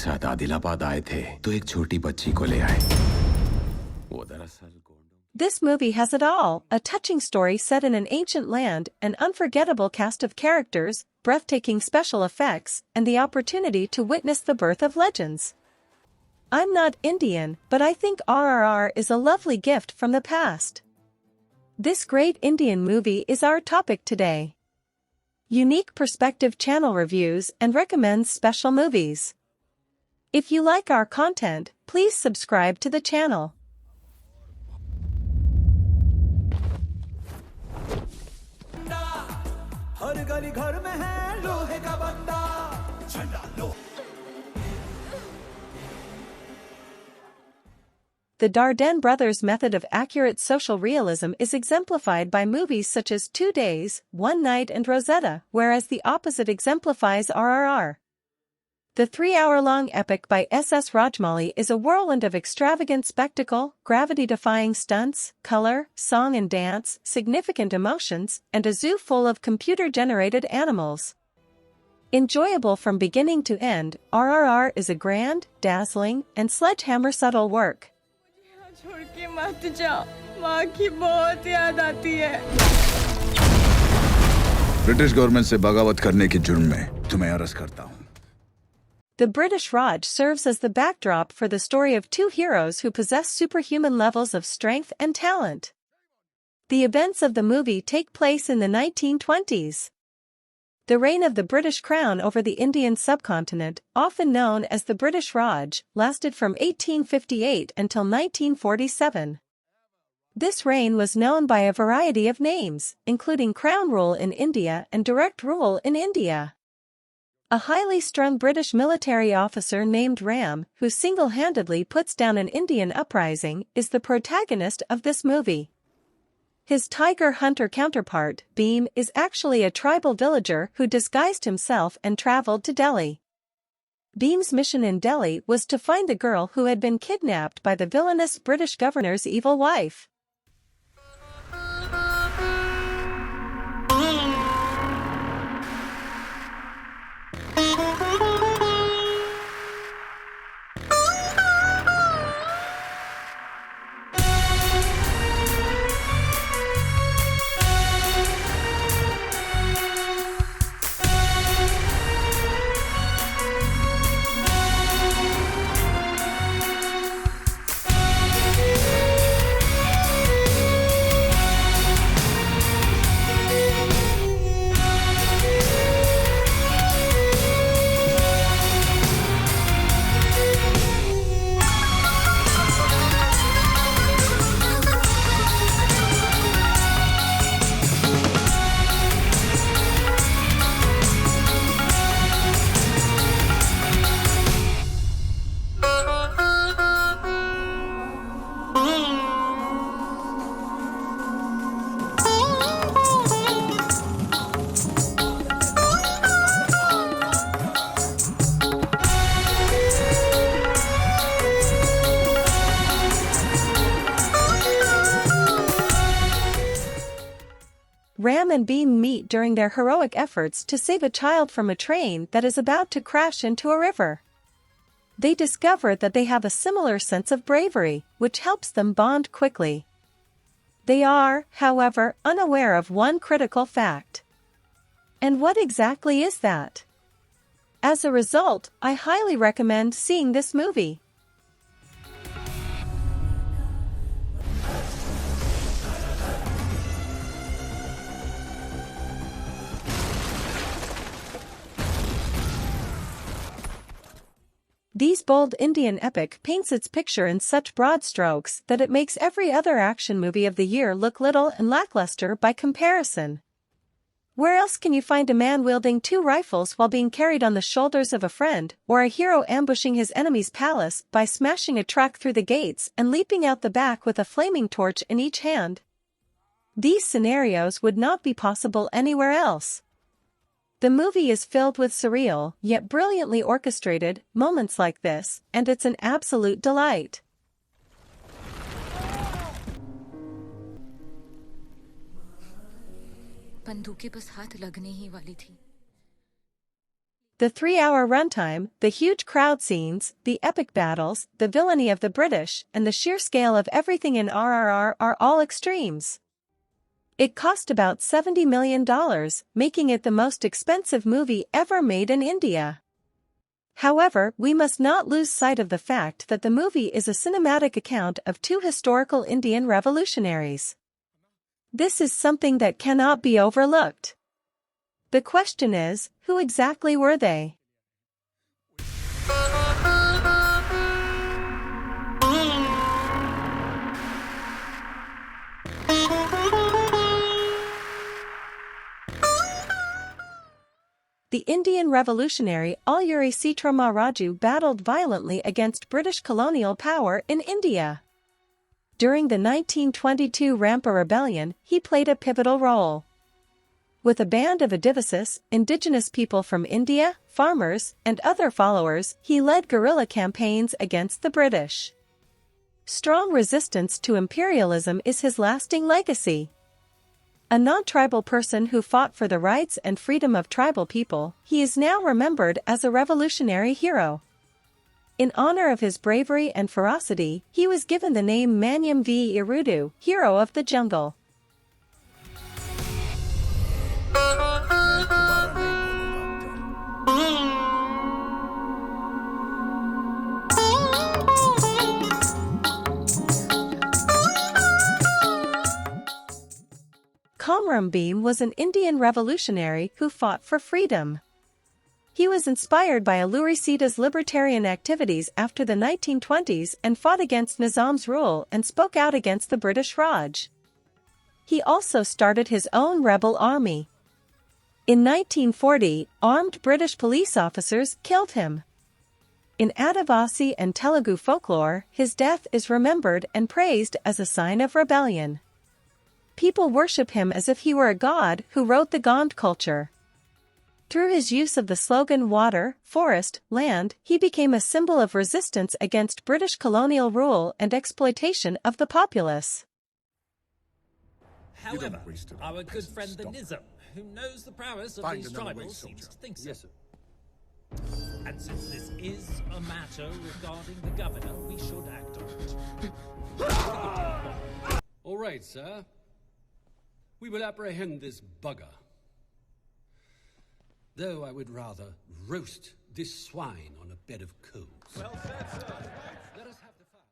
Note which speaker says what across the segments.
Speaker 1: साथ आदिलाबाद आए थे तो एक छोटी बच्ची को ले आए। वो दरअसल
Speaker 2: This movie has it all: a touching story set in an ancient land, an unforgettable cast of characters, breathtaking special effects, and the opportunity to witness the birth of legends. I'm not Indian, but I think RRR is a lovely gift from the past. This great Indian movie is our topic today. Unique Perspective Channel reviews and recommends special movies. If you like our content, please subscribe to the channel. The Dardenne brothers' method of accurate social realism is exemplified by movies such as 2 Days, 1 Night and Rosetta, whereas the opposite exemplifies RRR. The 3-hour-long epic by SS Rajamouli is a whirlwind of extravagant spectacle, gravity-defying stunts, color, song and dance, significant emotions, and a zoo full of computer-generated animals. Enjoyable from beginning to end, RRR is a grand, dazzling, and sledgehammer subtle work.
Speaker 3: British government से बगावत करने के जुर्म में तुम्हें arrest करता हूं।
Speaker 2: The British Raj serves as the backdrop for the story of two heroes who possess superhuman levels of strength and talent. The events of the movie take place in the 1920s. The reign of the British Crown over the Indian subcontinent, often known as the British Raj, lasted from 1858 until 1947. This reign was known by a variety of names, including Crown Rule in India and Direct Rule in India. A highly strung British military officer named Ram, who single-handedly puts down an Indian uprising, is the protagonist of this movie. His tiger hunter counterpart, Bhim, is actually a tribal villager who disguised himself and traveled to Delhi. Bhim's mission in Delhi was to find the girl who had been kidnapped by the villainous British governor's evil wife. Ram and Bhim meet during their heroic efforts to save a child from a train that is about to crash into a river. They discover that they have a similar sense of bravery, which helps them bond quickly. They are, however, unaware of one critical fact. And what exactly is that? As a result, I highly recommend seeing this movie. This bold Indian epic paints its picture in such broad strokes that it makes every other action movie of the year look little and lackluster by comparison. Where else can you find a man wielding 2 rifles while being carried on the shoulders of a friend, or a hero ambushing his enemy's palace by smashing a truck through the gates and leaping out the back with a flaming torch in each hand? These scenarios would not be possible anywhere else. The movie is filled with surreal, yet brilliantly orchestrated, moments like this, and it's an absolute delight. The 3-hour runtime, the huge crowd scenes, the epic battles, the villainy of the British, and the sheer scale of everything in RRR are all extremes. It cost about $70 million, making it the most expensive movie ever made in India. However, we must not lose sight of the fact that the movie is a cinematic account of two historical Indian revolutionaries. This is something that cannot be overlooked. The question is, who exactly were they? The Indian revolutionary Alluri Sitaramaraju Raju battled violently against British colonial power in India. During the 1922 Rampa Rebellion, he played a pivotal role. With a band of Adivasis, indigenous people from India, farmers, and other followers, he led guerrilla campaigns against the British. Strong resistance to imperialism is his lasting legacy. A non-tribal person who fought for the rights and freedom of tribal people, he is now remembered as a revolutionary hero. In honor of his bravery and ferocity, he was given the name Manyam V. Irudu, Hero of the Jungle. Kamram Bhim was an Indian revolutionary who fought for freedom. He was inspired by Alluri Sita's libertarian activities after the 1920s and fought against Nizam's rule and spoke out against the British Raj. He also started his own rebel army. In 1940, armed British police officers killed him. In Adivasi and Telugu folklore, his death is remembered and praised as a sign of rebellion. People worship him as if he were a god who wrote the Gond culture. Through his use of the slogan water, forest, land, he became a symbol of resistance against British colonial rule and exploitation of the populace.
Speaker 4: However, our good friend the Nizam, who knows the prowess of these tribals, seems to think so. Yes, sir. And since this is a matter regarding the governor, we should act on it.
Speaker 5: All right, sir. We will apprehend this bugger. Though I would rather roast this swine on a bed of coals. Well said, sir. Let us have the fire.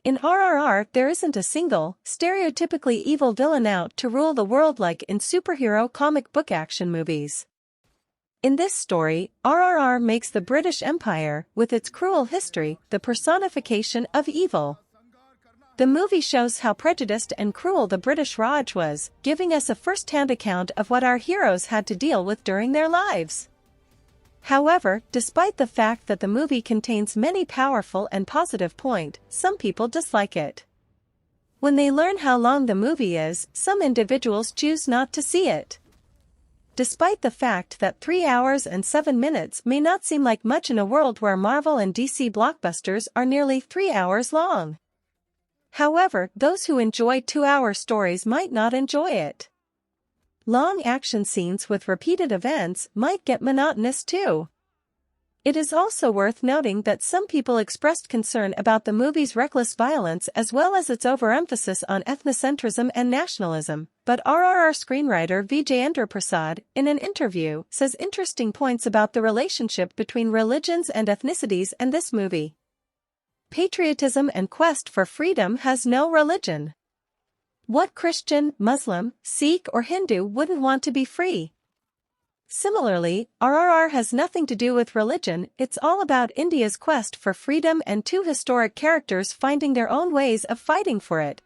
Speaker 2: In RRR, there isn't a single, stereotypically evil villain out to rule the world like in superhero comic book action movies. In this story, RRR makes the British Empire, with its cruel history, the personification of evil. The movie shows how prejudiced and cruel the British Raj was, giving us a first-hand account of what our heroes had to deal with during their lives. However, despite the fact that the movie contains many powerful and positive points, some people dislike it. When they learn how long the movie is, some individuals choose not to see it. Despite the fact that 3 hours and 7 minutes may not seem like much in a world where Marvel and DC blockbusters are nearly 3 hours long. However, those who enjoy 2-hour stories might not enjoy it. Long action scenes with repeated events might get monotonous too. It is also worth noting that some people expressed concern about the movie's reckless violence as well as its overemphasis on ethnocentrism and nationalism, but RRR screenwriter Vijayendra Prasad, in an interview, says interesting points about the relationship between religions and ethnicities in this movie. Patriotism and quest for freedom has no religion. What Christian, Muslim, Sikh or Hindu wouldn't want to be free? Similarly, RRR has nothing to do with religion, it's all about India's quest for freedom and two historic characters finding their own ways of fighting for it.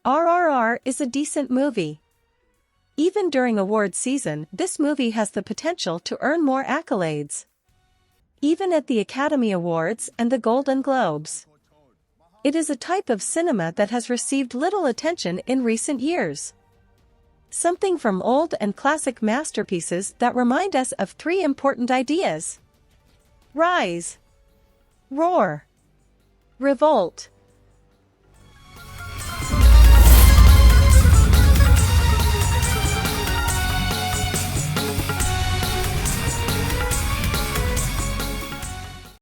Speaker 2: RRR is a decent movie. Even during award season, this movie has the potential to earn more accolades. Even at the Academy Awards and the Golden Globes. It is a type of cinema that has received little attention in recent years. Something from old and classic masterpieces that remind us of three important ideas: rise, roar, revolt.